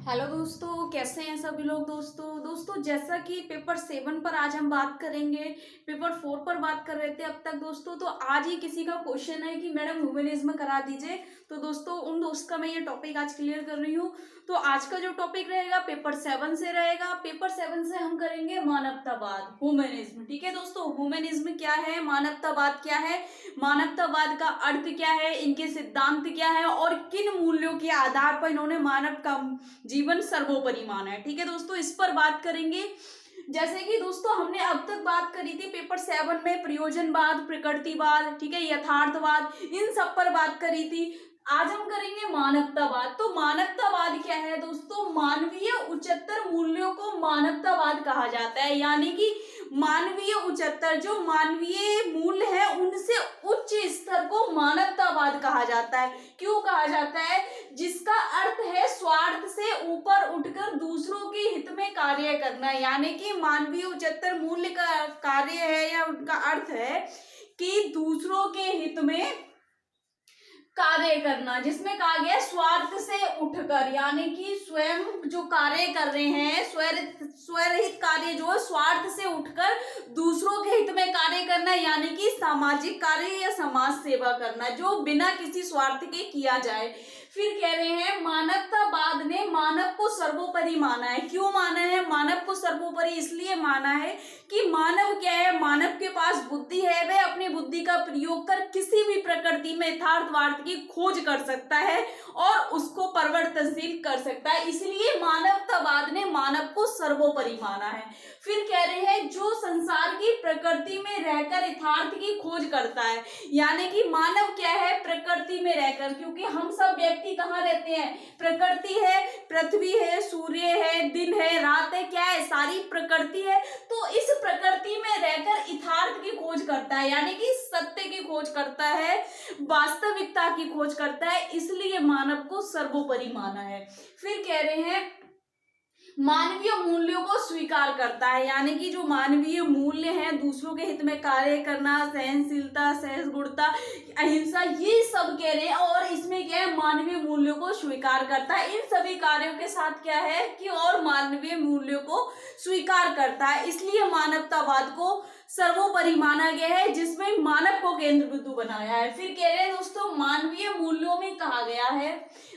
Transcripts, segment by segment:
Hello दोस्तों, कैसे हैं सभी लोग। दोस्तों जैसा कि पेपर 7 पर आज हम बात करेंगे, पेपर 4 पर बात कर रहे थे अब तक दोस्तों। तो आज ही किसी का क्वेश्चन है कि मैडम ह्यूमनिज्म करा दीजिए। तो दोस्तों उन दोस्त का मैं ये टॉपिक आज क्लियर कर रही हूँ। तो आज का जो टॉपिक रहेगा पेपर 7 से रहेगा। पेपर 7 से हम करेंगे मानवतावाद, ह्यूमनिज्म। ठीक है दोस्तों, ह्यूमनिज्म क्या है, मानवतावाद क्या है, मानवतावाद का अर्थ क्या है, इनके सिद्धांत क्या है और किन मूल्यों के आधार पर इन्होंने मानव का जीवन सर्वोपरि माना है। ठीक है दोस्तों, इस पर बात करेंगे। जैसे कि दोस्तों हमने अब तक बात करी थी पेपर 7 में प्रयोजनवाद, प्रकृतिवाद, ठीक है, यथार्थवाद, इन सब पर बात करी थी। आज हम करेंगे मानवतावाद। तो मानवतावाद क्या है दोस्तों, मानवीय उच्चतर मूल्यों को मानवतावाद कहा जाता है। यानी कि मानवीय उच्चतर, जो मानवीय मूल्य है उनसे उच्च स्तर को मानवतावाद कहा जाता है। क्यों कहा जाता है? जिसका अर्थ है स्वार्थ से ऊपर उठकर दूसरों के हित में कार्य करना। यानी कि मानवीय उच्चतर मूल्य का कार्य है या उनका अर्थ है कि दूसरों के हित में कार्य करना, जिसमें कहा गया स्वार्थ से उठकर, यानी कि स्वयं जो कार्य कर रहे हैं, स्वरहित कार्य जो है, स्वार्थ से उठकर दूसरों के हित में कार्य करना, यानी कि सामाजिक कार्य या समाज सेवा करना, जो बिना किसी स्वार्थ के किया जाए। फिर कह रहे हैं मानवतावाद ने मानव को सर्वोपरि माना है। क्यों माना है मानव को सर्वोपरि? इसलिए माना है कि मानव क्या है, मानव के पास बुद्धि है, वह अपनी बुद्धि का प्रयोग कर किसी भी प्रकृति में यथार्थवाद की खोज कर सकता है और उसको परिवर्तनशील कर सकता है। इसलिए मानवतावाद ने मानव को सर्वोपरि माना है। फिर कह रहे हैं जो संसार की प्रकृति में रहकर यथार्थ की खोज करता है, यानी कि मानव क्या है, प्रकृति में रहकर, क्योंकि हम सब व्यक्ति कहाँ रहते हैं, प्रकृति है, पृथ्वी है, सूर्य है, दिन है, रात है, क्या है, सारी प्रकृति है। तो इस प्रकृति में रहकर यथार्थ की खोज करता है, यानी कि सत्य की खोज करता है, वास्तविकता की खोज करता है, इसलिए मानव को सर्वोपरि माना है। फिर कह रहे हैं मानवीय मूल्यों को स्वीकार करता है, यानी कि जो मानवीय मूल्य हैं, दूसरों के हित में कार्य करना, सहनशीलता, सहिष्णुता, अहिंसा, ये सब कह रहे हैं। और इसमें क्या है, मानवीय मूल्यों को स्वीकार करता है। इन सभी कार्यों के साथ क्या है कि और मानवीय मूल्यों को स्वीकार करता है, इसलिए मानवतावाद को सर्वोपरि माना गया है, जिसमें मानव को केंद्र बिंदु बनाया है। फिर कह रहे हैं दोस्तों मानवीय मूल्यों में कहा गया है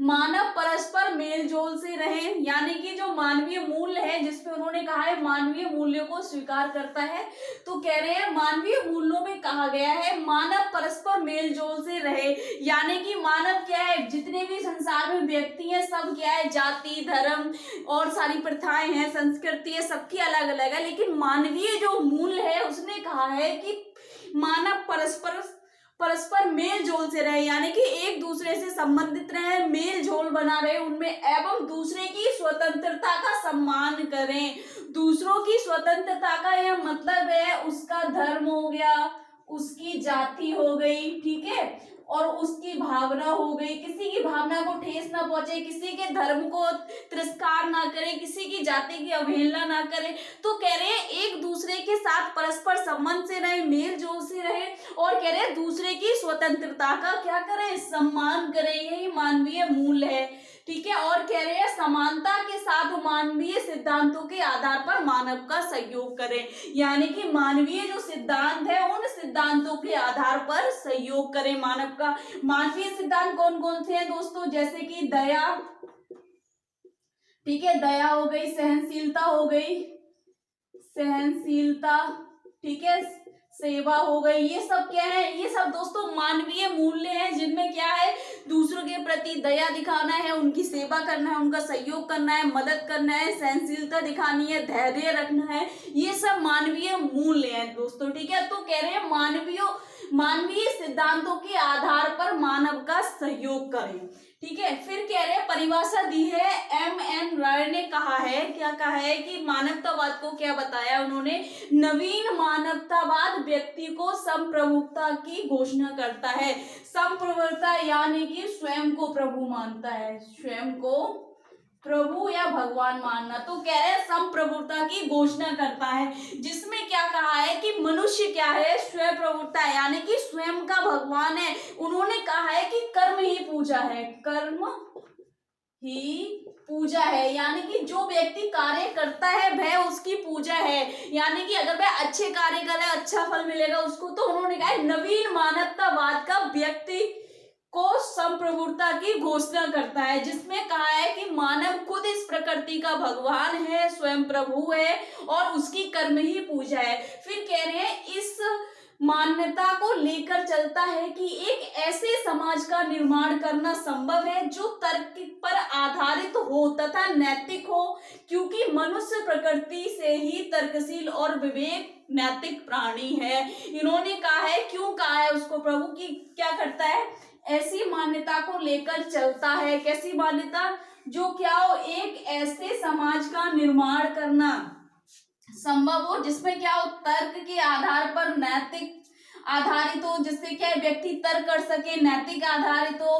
मानव परस्पर मेल जोल से रहे, यानी कि जो मानवीय मूल्य है जिसपे उन्होंने कहा है मानवीय मूल्यों को स्वीकार करता है। तो कह रहे हैं मानवीय मूल्यों में कहा गया है मानव परस्पर मेल जोल से रहे, यानी कि मानव क्या है, जितने भी संसार में व्यक्ति हैं सब क्या है, जाति, धर्म और सारी प्रथाएं हैं, संस्कृति है, सबकी अलग अलग है, लेकिन मानवीय जो मूल्य है उसने कहा है कि मानव परस्पर मेल जोल से रहे, यानी कि एक दूसरे से संबंधित रहे, मेल जोल बना रहे उनमें, एवं दूसरे की स्वतंत्रता का सम्मान करें। दूसरों की स्वतंत्रता का यह मतलब है उसका धर्म हो गया, उसकी जाति हो गई, ठीक है, और उसकी भावना हो गई, किसी की भावना को ठेस ना पहुंचे, किसी के धर्म को तिरस्कार ना करे, किसी की जाति की अवहेलना ना करे। तो कह रहे हैं एक दूसरे के साथ परस्पर संबंध से रहे, मेल जोल से रहे, और कह रहे हैं दूसरे की स्वतंत्रता का क्या करें, सम्मान करें, यही मानवीय मूल्य है, ठीक है। और कह रहे हैं समानता के साथ मानवीय सिद्धांतों के आधार पर मानव का सहयोग करें, यानी कि मानवीय जो सिद्धांत है उन सिद्धांतों के आधार पर सहयोग करें मानव का। मानवीय सिद्धांत कौन कौन से हैं दोस्तों, जैसे कि दया, ठीक है, दया हो गई, सहनशीलता हो गई, सहनशीलता, ठीक है, सेवा हो गई, ये सब क्या है, ये सब दोस्तों मानवीय मूल्य हैं, जिनमें क्या है, दूसरों के प्रति दया दिखाना है, उनकी सेवा करना है, उनका सहयोग करना है, मदद करना है, सहनशीलता दिखानी है, धैर्य रखना है, ये सब मानवीय मूल्य हैं दोस्तों, ठीक है। तो कह रहे हैं मानवीय सिद्धांतों के आधार पर मानव का सहयोग करें, ठीक है। फिर कह रहे हैं परिभाषा दी है M.N. राय ने, कहा है, क्या कहा है कि मानवतावाद को क्या बताया उन्होंने, नवीन मानवतावाद व्यक्ति को संप्रभुता की घोषणा करता है। संप्रभुता यानी कि स्वयं को प्रभु मानता है, स्वयं को प्रभु या भगवान मानना। तो कह रहे हैं संप्रभुता की घोषणा करता है, जिसमें क्या कहा है कि मनुष्य क्या है, स्वयं प्रभुता, यानी कि स्वयं का भगवान है। उन्होंने कहा है कि कर्म ही पूजा है, कर्म ही पूजा है, यानी कि जो व्यक्ति कार्य करता है वह उसकी पूजा है, यानी कि अगर वह अच्छे कार्य करे अच्छा फल मिलेगा उसको। तो उन्होंने कहा नवीन मानवतावाद का व्यक्ति को संप्रभुता की घोषणा करता है, जिसमें कहा है कि मानव खुद इस प्रकृति का भगवान है, स्वयं प्रभु है और उसकी कर्म ही पूजा है। फिर कह रहे हैं इस मान्यता को लेकर चलता है कि एक ऐसे समाज का निर्माण करना संभव है जो तर्क पर आधारित हो तथा नैतिक हो, क्योंकि मनुष्य प्रकृति से ही तर्कशील और विवेक नैतिक प्राणी है। इन्होंने कहा है, क्यों कहा है उसको प्रभु की क्या करता है, ऐसी मान्यता को लेकर चलता है। कैसी मान्यता, जो क्या हो, एक ऐसे समाज का निर्माण करना संभव हो जिसमें क्या हो, तर्क के आधार पर नैतिक आधारित हो, जिससे क्या व्यक्ति तर्क कर सके, नैतिक आधारित हो,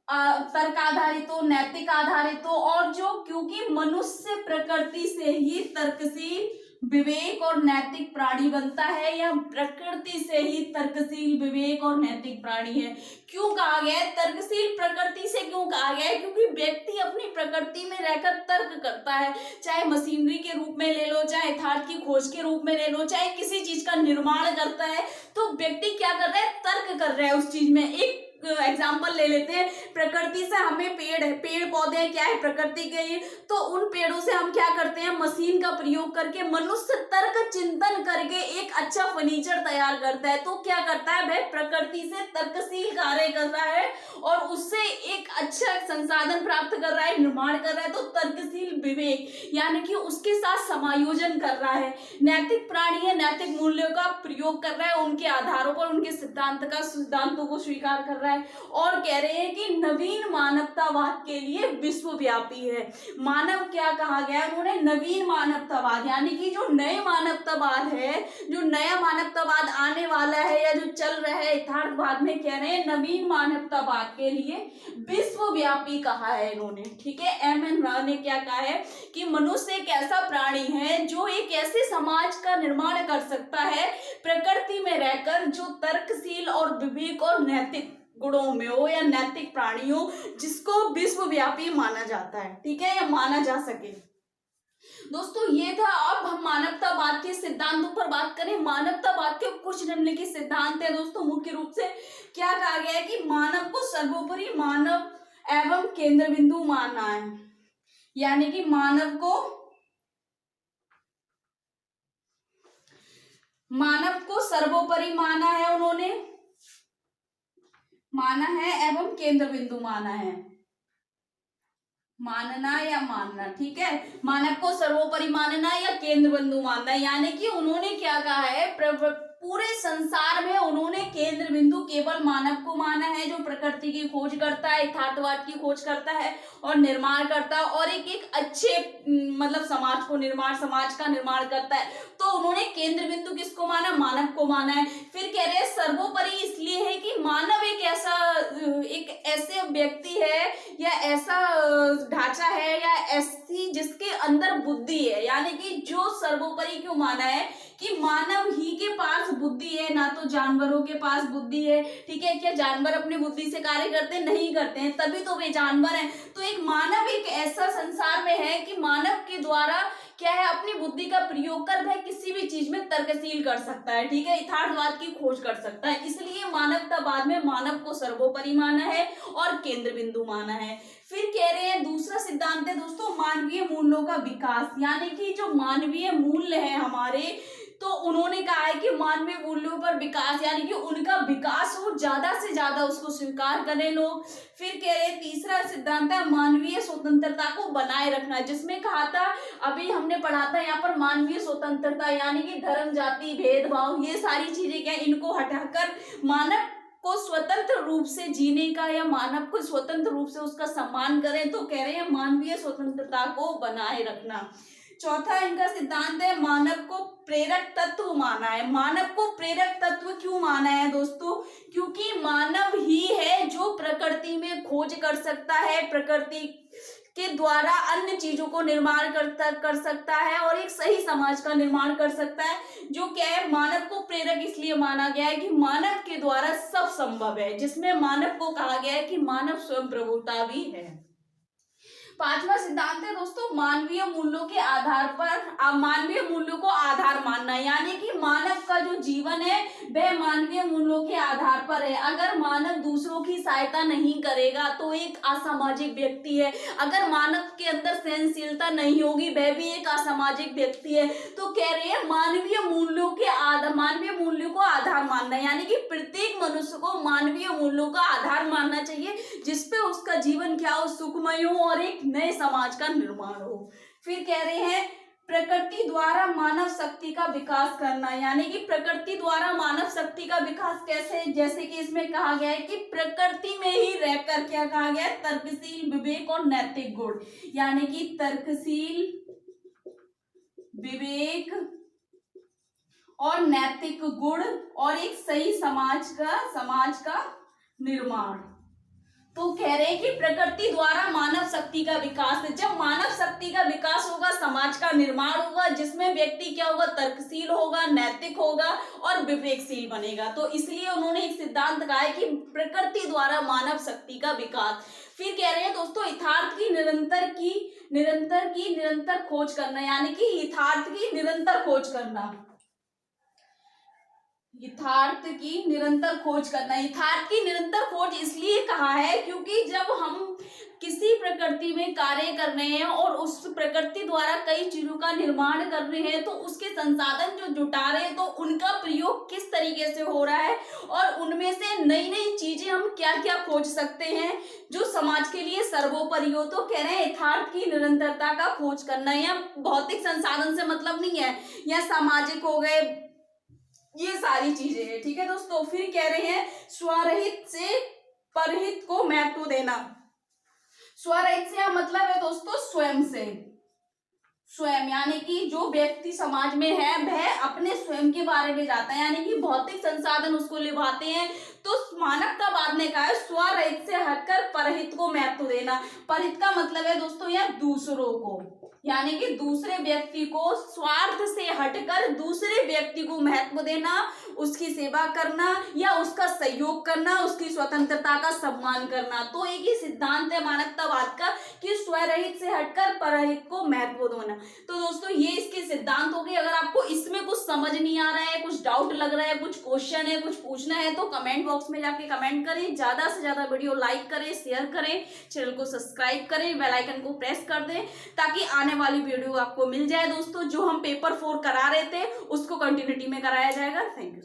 तर्क आधारित हो, नैतिक आधारित हो, और जो क्योंकि मनुष्य प्रकृति से ही तर्कशील विवेक और नैतिक प्राणी बनता है, या प्रकृति से ही तर्कशील विवेक और नैतिक प्राणी है। क्यों कहा गया है तर्कशील प्रकृति से, क्यों कहा गया है, क्योंकि व्यक्ति अपनी प्रकृति में रहकर तर्क करता है, चाहे मशीनरी के रूप में ले लो, चाहे यथार्थ की खोज के रूप में ले लो, चाहे किसी चीज का निर्माण करता है, तो व्यक्ति क्या कर रहा है, तर्क कर रहा है उस चीज में। एक एग्जाम्पल ले लेते हैं, प्रकृति से हमें पेड़ पौधे क्या है, प्रकृति के ही, तो उन पेड़ों से हम क्या करते हैं, मशीन का प्रयोग करके मनुष्य तर्क चिंतन करके एक अच्छा फर्नीचर तैयार करता है। तो क्या करता है, वह प्रकृति से तर्कशील कार्य कर रहा है और उससे एक अच्छा संसाधन प्राप्त कर रहा है, निर्माण कर रहा है। तो तर्कशील विवेक यानी कि उसके साथ समायोजन कर रहा है। नैतिक प्राणी है, नैतिक मूल्यों का प्रयोग कर रहा है, उनके आधारों पर उनके सिद्धांतों को स्वीकार कर रहा है। और कह रहे हैं कि नवीन मानवतावाद के लिए विश्वव्यापी है। मानव क्या कहा गया उन्होंने, नवीन मानवतावाद, यानी कि जो नए मानवतावाद है, जो नया मानवतावाद आने वाला है या जो चल रहा है यथार्थवाद में, कह रहे हैं नवीन मानवतावाद के लिए विश्वव्यापी कहा है इन्होंने। ठीक है, एम.एन. राव ने क्या कहा है कि मनुष्य एक ऐसा प्राणी है जो एक ऐसे समाज का निर्माण कर सकता है प्रकृति में रहकर, जो तर्कशील और विवेक और नैतिक गुणों में हो या नैतिक प्राणी हो, जिसको विश्वव्यापी माना जाता है। ठीक है, या माना जा सके। दोस्तों ये था। अब हम मानवतावाद के सिद्धांतों पर बात करें। मानवतावाद के कुछ निम्नलिखित सिद्धांत है दोस्तों। मुख्य रूप से क्या कहा गया है कि मानव को सर्वोपरि मानव एवं केंद्र बिंदु मानना है, यानी कि मानव को सर्वोपरि माना है, उन्होंने माना है एवं केंद्र बिंदु माना है, मानना या मानना। ठीक है, मानव को सर्वोपरि मानना या केंद्र बिंदु मानना, यानी कि उन्होंने क्या कहा है, पूरे संसार में उन्होंने केंद्र बिंदु केवल मानव को माना है, जो प्रकृति की खोज करता है, यथार्थवाद की खोज करता है और निर्माण करता है, और एक अच्छे मतलब समाज का निर्माण करता है। तो उन्होंने केंद्र बिंदु किसको माना, मानव को माना है। फिर कह रहे हैं सर्वोपरि इसलिए है कि मानव एक ऐसे व्यक्ति है या ऐसा ढांचा है या ऐसी जिसके अंदर बुद्धि है, यानी कि जो सर्वोपरि क्यों माना है कि मानव ही के पास बुद्धि है, ना तो जानवरों के पास बुद्धि है। ठीक है, क्या जानवर अपनी बुद्धि से कार्य करते हैं, नहीं करते हैं, तभी तो वे जानवर हैं। तो एक मानव एक ऐसा संसार में है कि मानव के द्वारा क्या है, अपनी बुद्धि का प्रयोग कर वह किसी भी चीज में तर्कशील कर सकता है। ठीक है, यथार्थवाद की खोज कर सकता है। इसलिए मानवतावाद में मानव को सर्वोपरि माना है और केंद्र बिंदु माना है। फिर कह रहे हैं दूसरा सिद्धांत है दोस्तों मानवीय मूल्यों का विकास, यानी कि जो मानवीय मूल्य है हमारे, तो उन्होंने कहा है कि मानवीय मूल्यों पर विकास, यानी कि उनका विकास हो, ज्यादा से ज्यादा उसको स्वीकार करें लोग। फिर कह रहे तीसरा सिद्धांत है मानवीय स्वतंत्रता को बनाए रखना, जिसमें कहा था, अभी हमने पढ़ा था यहाँ पर मानवीय स्वतंत्रता, यानी कि धर्म जाति भेदभाव ये सारी चीजें क्या, इनको हटाकर मानव को स्वतंत्र रूप से जीने का या मानव को स्वतंत्र रूप से उसका सम्मान करें। तो कह रहे हैं मानवीय स्वतंत्रता को बनाए रखना। चौथा इनका सिद्धांत है मानव को प्रेरक तत्व माना है। मानव को प्रेरक तत्व क्यों माना है दोस्तों, क्योंकि मानव ही है जो प्रकृति में खोज कर सकता है, प्रकृति के द्वारा अन्य चीजों को निर्माण कर सकता है और एक सही समाज का निर्माण कर सकता है। जो क्या है, मानव को प्रेरक इसलिए माना गया है कि मानव के द्वारा सब संभव है, जिसमें मानव को कहा गया है कि मानव स्वयं प्रभुता भी है। पांचवा सिद्धांत है दोस्तों मानवीय मूल्यों के आधार पर मानवीय मूल्यों को आधार मानना, यानी कि मानव का जो जीवन है वह मानवीय मूल्यों के आधार पर है। अगर मानव दूसरों की सहायता नहीं करेगा तो एक असामाजिक व्यक्ति है। अगर मानव के अंदर सहनशीलता नहीं होगी वह भी एक असामाजिक व्यक्ति है। तो कह रहे हैं मानवीय मूल्यों को आधार मानना, यानी कि प्रत्येक मनुष्य को मानवीय मूल्यों का आधार मानना चाहिए, जिसपे उसका जीवन क्या हो, सुखमय हो और एक नए समाज का निर्माण हो। फिर कह रहे हैं प्रकृति द्वारा मानव शक्ति का विकास करना, यानी कि प्रकृति द्वारा मानव शक्ति का विकास कैसे, जैसे कि इसमें कहा गया है कि प्रकृति में ही रहकर क्या कहा गया है, तर्कशील, विवेक और नैतिक गुण, यानी कि तर्कशील, विवेक और नैतिक गुण और एक सही समाज का निर्माण। तो कह रहे हैं कि प्रकृति द्वारा मानव शक्ति का विकास है। जब मानव शक्ति का विकास होगा समाज का निर्माण होगा, जिसमें व्यक्ति क्या होगा, तर्कशील होगा, नैतिक होगा और विवेकशील बनेगा। तो इसलिए उन्होंने एक सिद्धांत कहा है कि प्रकृति द्वारा मानव शक्ति का विकास। फिर कह रहे हैं दोस्तों यथार्थ की निरंतर खोज करना, यानी कि यथार्थ की निरंतर खोज करना, यथार्थ की निरंतर खोज करना। यथार्थ की निरंतर खोज इसलिए कहा है क्योंकि जब हम किसी प्रकृति में कार्य कर रहे हैं और उस प्रकृति द्वारा कई चीजों का निर्माण कर रहे हैं, तो उसके संसाधन जो जुटा रहे हैं तो उनका प्रयोग किस तरीके से हो रहा है और उनमें से नई नई चीजें हम क्या क्या खोज सकते हैं जो समाज के लिए सर्वोपरि हो। तो कह रहे हैं यथार्थ की निरंतरता का खोज करना। यह भौतिक संसाधन से मतलब नहीं है, यह सामाजिक हो गए, ये सारी चीजें हैं। ठीक है दोस्तों। फिर कह रहे हैं स्वरहित से परहित को महत्व देना। स्वरहित से मतलब है दोस्तों स्वयं से, स्वयं यानी कि जो व्यक्ति समाज में है वह अपने स्वयं के बारे में जाता है, यानी कि भौतिक संसाधन उसको लिभाते हैं। तो मानवतावाद ने कहा है स्वरहित से हटकर परहित को महत्व देना। परहित का मतलब है दोस्तों यह दूसरों को, यानी कि दूसरे व्यक्ति को स्वार्थ से हटकर दूसरे व्यक्ति को महत्व देना, उसकी सेवा करना या उसका सहयोग करना, उसकी स्वतंत्रता का सम्मान करना। तो एक ही सिद्धांत है मानवतावाद का कि स्वरहित से हटकर परहित को महत्व देना। तो दोस्तों ये इसके सिद्धांत हो गए। अगर आपको इसमें कुछ समझ नहीं आ रहा है, कुछ डाउट लग रहा है, कुछ क्वेश्चन है, कुछ पूछना है तो कमेंट बॉक्स में जाके कमेंट करें। ज्यादा से ज्यादा वीडियो लाइक करें, शेयर करें, चैनल को सब्सक्राइब करें, बेल आइकन को प्रेस कर दें ताकि आने वाली वीडियो आपको मिल जाए दोस्तों। जो हम पेपर 4 करा रहे थे उसको कंटिन्यूटी में कराया जाएगा। Thank you.